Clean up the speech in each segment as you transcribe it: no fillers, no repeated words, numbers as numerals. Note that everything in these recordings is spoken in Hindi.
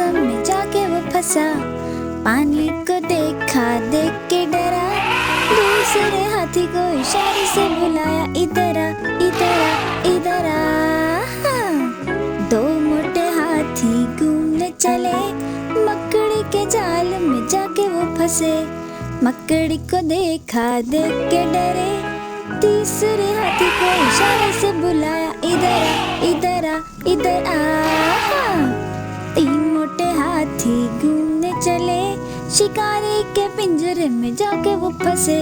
मौसम में जाके वो फंसा, पानी को देखा, देख के डरा, दूसरे हाथी को इशारे से बुलाया, इधर आ, इधर आ, इधर आ। दो मोटे हाथी घूमने चले, मकड़ी के जाल में जाके वो फंसे, मकड़ी को देखा, देख के डरे, तीसरे हाथी को इशारे से बुलाया, इधर आ, इधर आ, इधर आ। तीन मोटे हाथी घूमने चले, शिकारी के पिंजरे में जाके वो फंसे,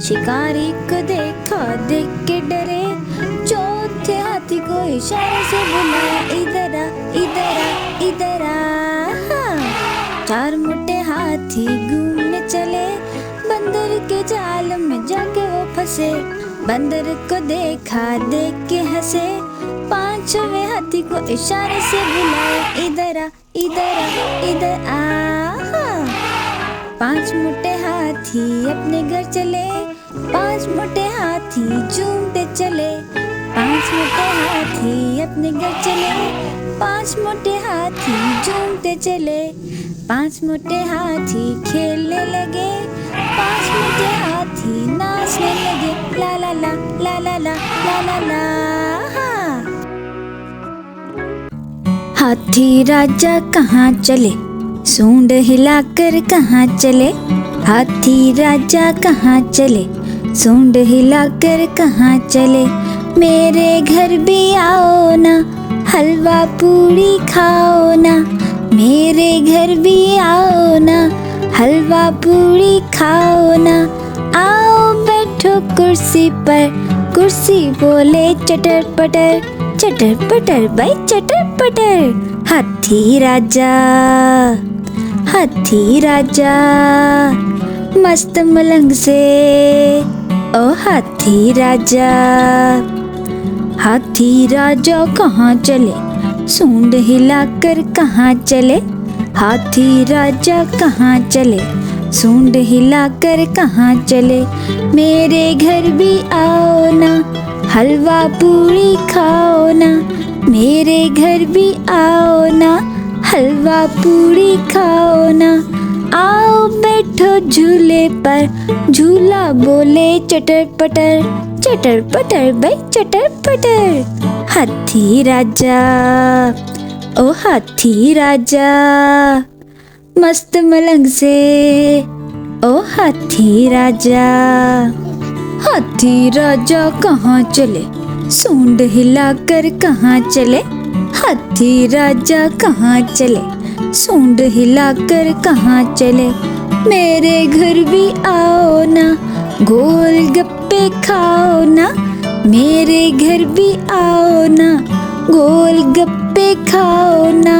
शिकारी को देखा, देख के डरे, चौथे हाथी को इशारे से बुलाया, इधर आ, इधर आ, इधर आ। चार मोटे हाथी घूमने चले, बंदर के जाल में जाके वो फंसे, बंदर को देखा, देख के हंसे, पांचवें हाथी को इशारे से बुलाया, इधर आ, इधर आ, इधर आ। पांच मोटे हाथी अपने घर चले, पांच मोटे हाथी झूमते चले, पांच मोटे हाथी अपने घर चले, पांच मोटे हाथी झूमते चले, पांच मोटे हाथी खेलने लगे, पांच मोटे हाथी नाचने लगे, ला ला ला ला ला ला ला ला ला। हाथी राजा कहाँ चले, सूंड हिलाकर कहाँ चले, हाथी राजा कहाँ चले, सूंड हिलाकर कहाँ चले, मेरे घर भी आओ ना, हलवा पूड़ी खाओ ना, मेरे घर भी आओ ना, हलवा पूड़ी खाओ ना, आओ बैठो कुर्सी पर, कुर्सी बोले चटर पटर, चटर पटर भाई चटर पटर। हाथी राजा, हाथी राजा, मस्त मलंग से, ओ हाथी राजा। हाथी राजा कहाँ चले, सूंड हिलाकर कहाँ चले, हाथी राजा कहाँ चले, सूंड हिलाकर कहाँ चले, मेरे घर भी आओ ना, हलवा पूड़ी खाओ ना, मेरे घर भी आओ ना, हलवा पूड़ी खाओ ना, आओ बैठो झूले पर, झूला बोले चटर पटर, चटर पटर भाई चटर पटर। हाथी राजा, ओ हाथी राजा, मस्त मलंग से, ओ हाथी राजा। हाथी राजा कहाँ चले, सूंड हिलाकर कहाँ चले, हाथी राजा कहाँ चले, सूंड हिलाकर कहाँ चले, मेरे घर भी आओ ना, गोल गप्पे खाओ ना, मेरे घर भी आओ ना, गोल गप्पे खाओ ना,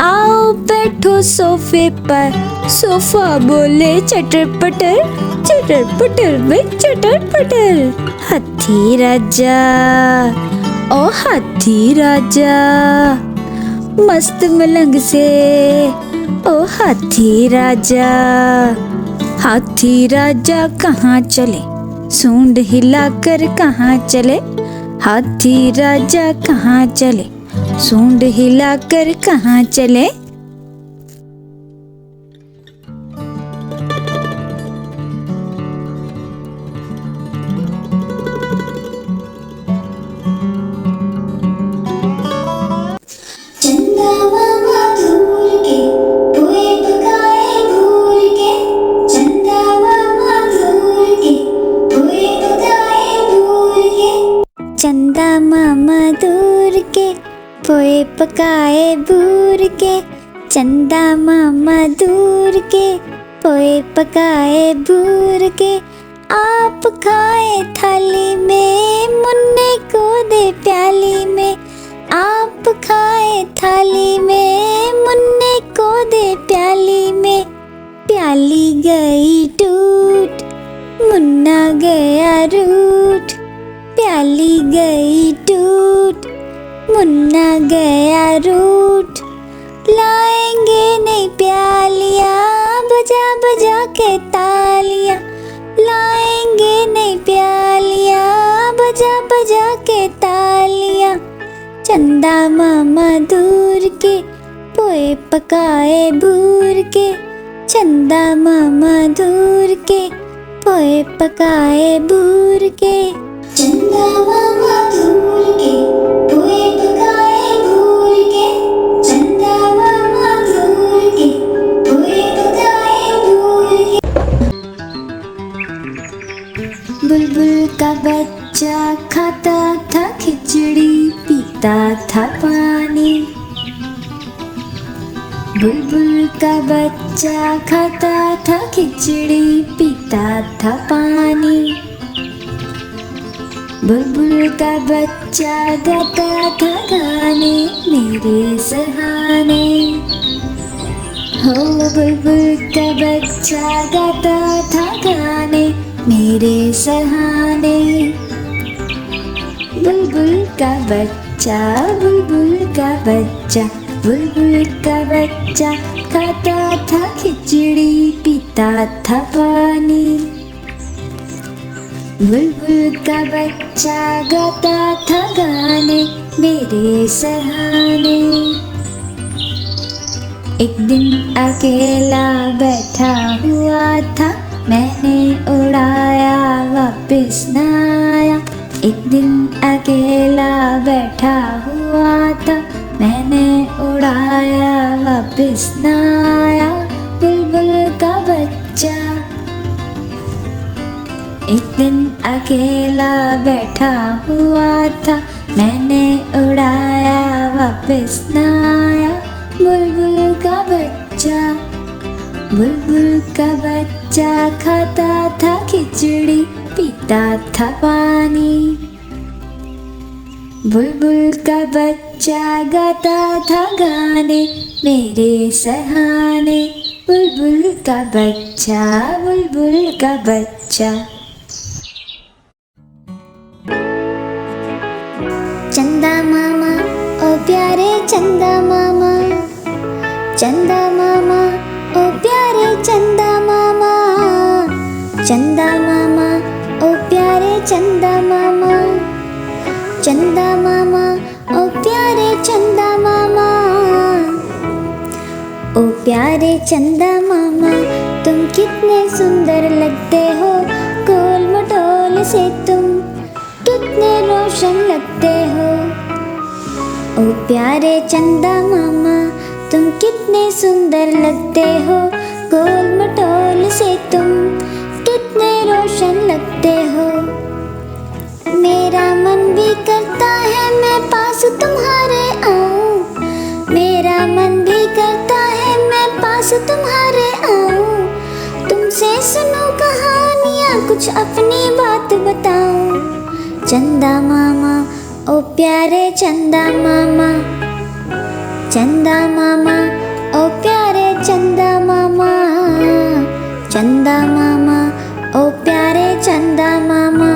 आओ बैठो सोफे पर, सोफा बोले चटर पटर, चटर पटर भाई चटर पटर। हाथी राजा, ओ हाथी राजा, मस्त मलंग से, ओ हाथी राजा। हाथी राजा कहाँ चले, सूंड हिलाकर कहाँ चले, हाथी राजा कहाँ चले, सूंड हिलाकर कहाँ चले। चंदा मामा दूर के पोए पकाए बूर के, चंदा मामा दूर के पोए पकाए बूर के, आप खाए थाली में, मुन्ने को दे प्याली में, आप खाए थाली में, मुन्ने को दे प्याली में, प्याली गई टूट, मुन्ना गया रूठ, प्याली गई टूट, मुन्ना गया रूठ, लाएंगे नहीं प्यालियाँ, बजा बजा के तालियाँ, लाएंगे नहीं प्यालियाँ, बजा बजा के तालियाँ, चंदा मामा दूर के पोए पकाए भूर के, चंदा मामा दूर के, पोए पकाए भूर के। चंदा मामा दूर के, पोए पकाए भूर के, चंदा मामा दूर के, पोए पकाए भूर के। बुलबुल का बच्चा खाता था खिचड़ी, पीता था पानी। बुलबुल का बच्चा खाता था खिचड़ी, पीता था पानी। बुलबुल का बच्चा गाता था गाने मेरे सहाने। हो बुलबुल का बच्चा गाता था गाने मेरे सहाने। बुलबुल का बच्चा, बुलबुल का बच्चा, बुलबुल का बच्चा खाता था खिचड़ी, पीता था पानी। बुलबुल का बच्चा गाता था गाने मेरे सहाने। एक दिन अकेला बैठा हुआ था, मैंने उड़ाया वापिस न आया। एक दिन अकेला बैठा हुआ था, मैंने उड़ाया वापिस न आया। बुलबुल का बच्चा। एक दिन अकेला बैठा हुआ था, मैंने उड़ाया वापिस न आया। बुलबुल का बच्चा। बुलबुल का बच्चा खाता था खिचड़ी, पीता था पानी। बुलबुल का बच्चा गाता था गाने मेरे सहाने। बुलबुल का बच्चा, बुलबुल का बच्चा। चंदा मामा ओ प्यारे चंदा मामा, चंदा मामा ओ प्यारे चंदा मामा, चंदा मामा ओ प्यारे चंदा मामा, चंदा मामा ओ प्यारे चंदा मामा। ओ प्यारे चंदा मामा, तुम कितने सुंदर लगते हो, गोल मटोल से तुम कितने रोशन लगते हो। ओ प्यारे चंदा मामा, तुम कितने सुंदर लगते हो, गोल मटोल से तुम कितने रोशन लगते हो। मेरा मन भी करता है मैं पास तुम्हारे आऊं, मेरा मन भी करता है मैं पास तुम्हारे आऊं। तुमसे सुनूं कहानियाँ, कुछ अपनी बात बताऊं। चंदा मामा ओ प्यारे चंदा मामा, चंदा मामा ओ प्यारे चंदा मामा, चंदा मामा ओ प्यारे चंदा मामा,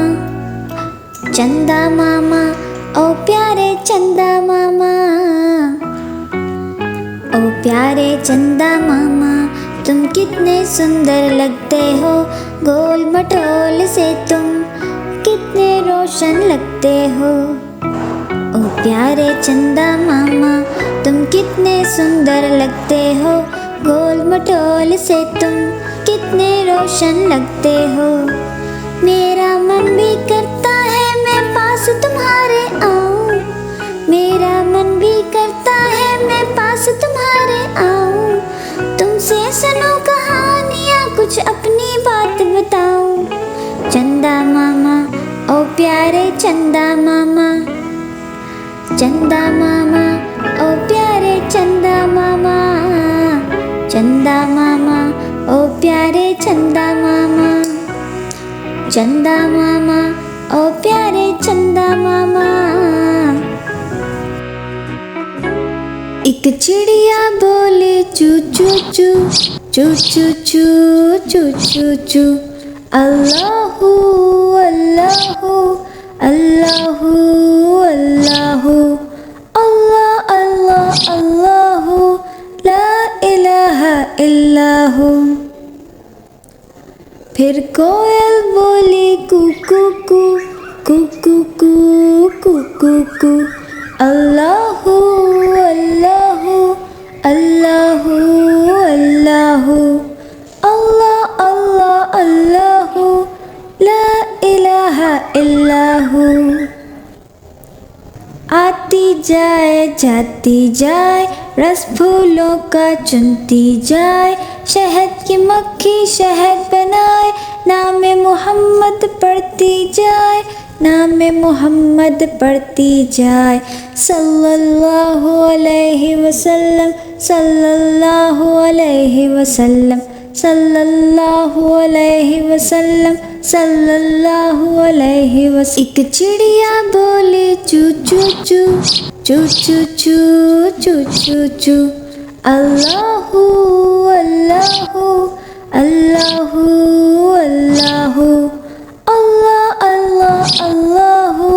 चंदा मामा ओ प्यारे चंदा मामा। ओ प्यारे चंदा मामा, तुम कितने सुंदर लगते हो, गोल मटोल से तुम कितने रोशन लगते हो। ओ प्यारे चंदा मामा, तुम कितने सुंदर लगते हो, गोल मटोल से तुम कितने रोशन लगते हो। मेरा मन भी करता है मैं पास तुम्हारे आऊं, मेरा मन भी करता है मैं पास तुम्हारे आऊं। तुमसे सुनो कहानियाँ, कुछ अपनी बात बताऊं। चंदा मामा ओ प्यारे चंदा मामा, चंदा मामा ओ प्यारे चंदा मामा, चंदा मामा ओ प्यारे चंदा मामा, चंदा मामा ओ प्यारे चंदा मामा। एक चिड़िया बोले चू चू चू, चू चू चू, चू चू चू। अल्लाहू अल्लाहू अल्लाहू अल्लाहू, अल्लाह अल्लाह अल्लाहू, ला इलाहा इल्लाहू। फिर कोयल बोली कू कू कू, कू कू कू, कू कू कू। अल्लाहू अल्लाहू अल्लाहू आती जाए जाती जाए, रस फूलों का चुनती जाए, शहद की मक्खी शहद बनाए, नाम मोहम्मद पढ़ती जाए, नाम मोहम्मद पढ़ती जाए। सल्लल्लाहु अलैहि वसल्लम, सल्लल्लाहु अलैहि वसल्लम, सल्लल्लाहु अलैहि वसल्लम, सल्लल्लाहु अलैहि वसल्लम। एक चिड़िया बोली चू चू चू, चू चू चू, चू चू चू। अल्लाहू अल्लाहू, अल्लाहू अल्लाहू, अल्लाह अल्लाह अल्लाहू,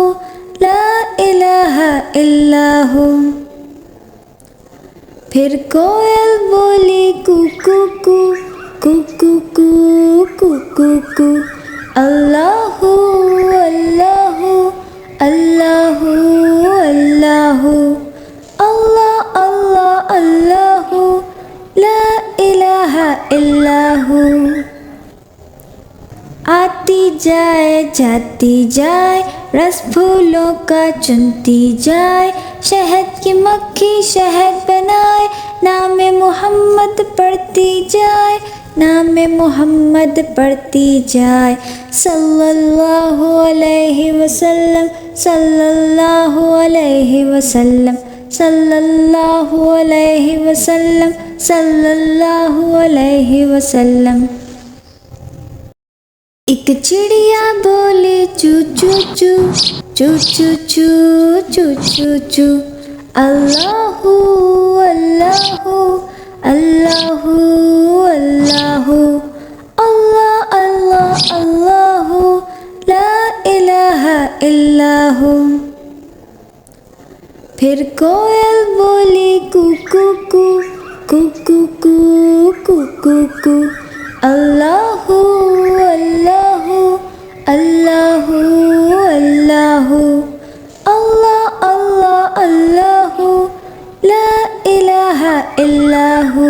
ला इलाहा इल्लाहू। फिर कोयल बोली कू कू कू, कू कू कू, कू कू कू। अल्लाहू अल्लाहू, अल्लाहू अल्लाहू, अल्लाह अल्लाह अल्लाहू, ला इलाहा इल्लाहू। आती जाए जाती जाए, रस फूलों का चुनती जाए, शहद की मक्खी शहद बनाए, नाम मोहम्मद पढ़ती जाए, नाम मोहम्मद पढ़ती जाए। सल्लल्लाहु अलैहि वसल्लम, सल्लल्लाहु अलैहि वसल्लम, सल्लल्लाहु अलैहि वसल्लम, सल्लल्लाहु अलैहि वसल्लम। एक चिड़िया बोली चू चू चू, चू चू चू, चू चू चू। अल्लाहू अल्लाहू, अल्लाहू अल्लाहू, अल्लाह अल्लाह अल्लाहू, ला इलाहा इल्लाहू। फिर कोयल बोली कू कू कू, कू कू कू, कू कू कू। अल्लाहू अल्लाहू, अल्लाहू अल्लाहू, अल्लाह अल्लाह अल्लाहू, ला इलाहा इल्लाहू।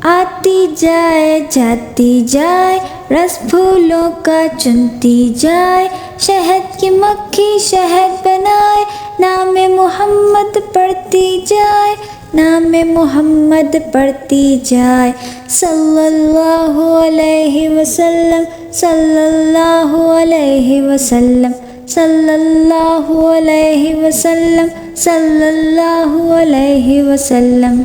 आती जाए जाती जाए, रस फूलों का चुनती जाए, शहद की मक्खी शहद बनाए, नाम मोहम्मद पढ़ती जाए, नाम मोहम्मद पढ़ती जाए। सल्लल्लाहु अलैहि वसल्लम, सल्लल्लाहु अलैहि वसल्लम, सल्लल्लाहु अलैहि वसल्लम, सल्लल्लाहु अलैहि वसल्लम।